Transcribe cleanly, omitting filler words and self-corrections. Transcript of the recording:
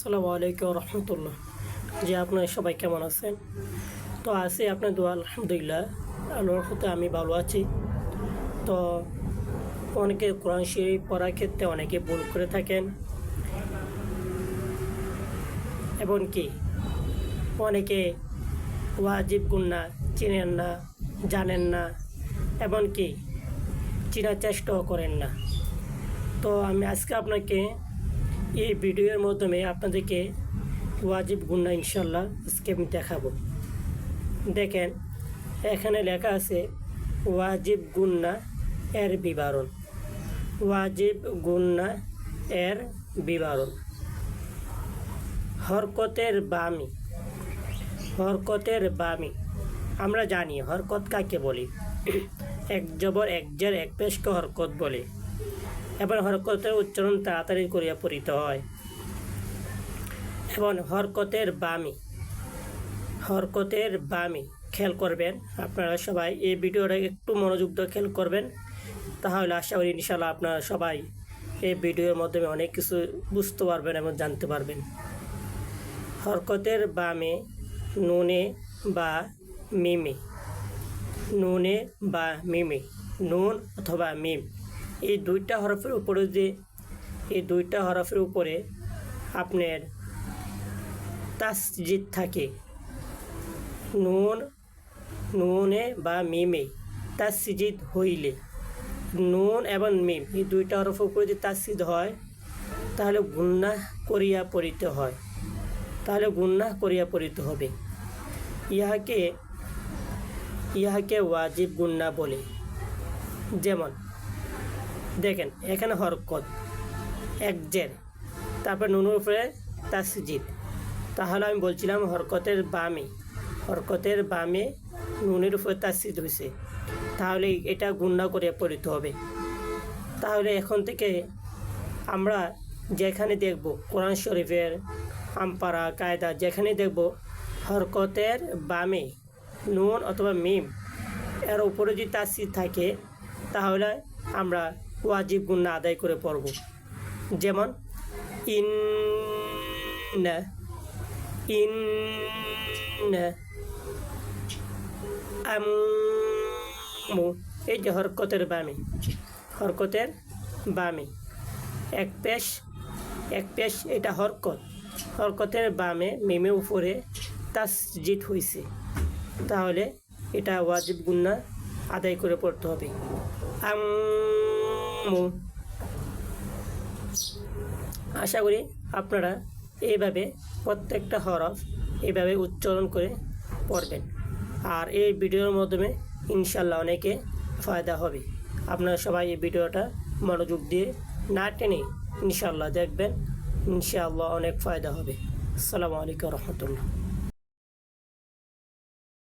আসসালামু আলাইকুম রহমতুল্লাহ। যে আপনারা সবাই কেমন আছেন? তো আছি আপনার দোয়া আলহামদুলিল্লাহ, আল্লাহর হতে আমি ভালো আছি। তো অনেকে কোরআন শরীফ পড়ার ক্ষেত্রে অনেকে ভুল করে থাকেন, এমনকি অনেকে ওয়াজিব গুন্না চিনেন না, জানেন না, এমনকি চেনার চেষ্টাও করেন না। তো আমি আজকে আপনাকে এই ভিডিওর মাধ্যমে আপনাদেরকে ওয়াজিব গুন্না ইনশাল্লাহ আজকে আমি দেখাবো। দেখেন, এখানে লেখা আছে ওয়াজিব গুন্না এর বিবরণ। ওয়াজিব গুন্না এর বিবরণ। হরকতের বামি। হরকতের বামি আমরা জানি হরকত কাকে বলি। এক জবর এক জের এক পেশকে হরকত বলে। এবার হরকতের উচ্চারণ তাড়াতাড়ি করিয়া পড়িতে হয়। এবং হরকতের বামি। হরকতের বামি খেয়াল করবেন, আপনারা সবাই এই ভিডিওটা একটু মনোযোগ দিয়ে খেয়াল করবেন, তাহলে আশা করি ইনশাআল্লাহ আপনারা সবাই এই ভিডিওর মাধ্যমে অনেক কিছু বুঝতে পারবেন এবং জানতে পারবেন। হরকতের বামে নুনে বা মিমে। নুনে বা মিমে, নুন অথবা মিম, এই দুইটা হরফের উপরে আপনার তাসজিদ থাকে। নুনে বা মিমে তাসজিদ হইলে, নুন এবং মিম এই দুইটা হরফের উপরে যদি তাসজিদ হয় তাহলে গুন্নাহ করিয়া পড়িতে হয়, হবে। ইহাকে ওয়াজিব গুন্না বলে। যেমন দেখেন, এখানে হরকত এক জের, তারপর নুনের উপরে তাসজিদ, তাহলে আমি বলছিলাম হরকতের বামে নুনের উপরে তাসজিদ হয়েছে, তাহলে এটা গুন্না করিয়া পড়িতে হবে। তাহলে এখন থেকে আমরা যেখানে দেখব কোরআন শরীফের আমপারা কায়দা, যেখানে দেখব হরকতের বামে নুন অথবা মিম এর উপরে যদি তাসজিদ থাকে তাহলে আমরা ওয়াজিব গুন্না আদায় করে পড়ব। যেমন ইন্না, আম্মু, এই যে হরকতের বামে এক পেশ এটা হরকতের বামে মিমে উপরে তাসজিদ হয়েছে, তাহলে এটা ওয়াজিব গুন্না আদায় করে পড়তে হবে। আম্মু। আশা করি আপনারা এইভাবে প্রত্যেকটা হরফ এইভাবে উচ্চারণ করে পড়বেন, আর এই ভিডিওর মাধ্যমে ইনশাল্লাহ অনেকে ফায়দা হবে। আপনারা সবাই এই ভিডিওটা মনোযোগ দিয়ে না টেনে ইনশাল্লাহ দেখবেন, ইনশাআল্লাহ অনেক ফায়দা হবে। আসসালামু আলাইকুম রহমতুল্লাহ।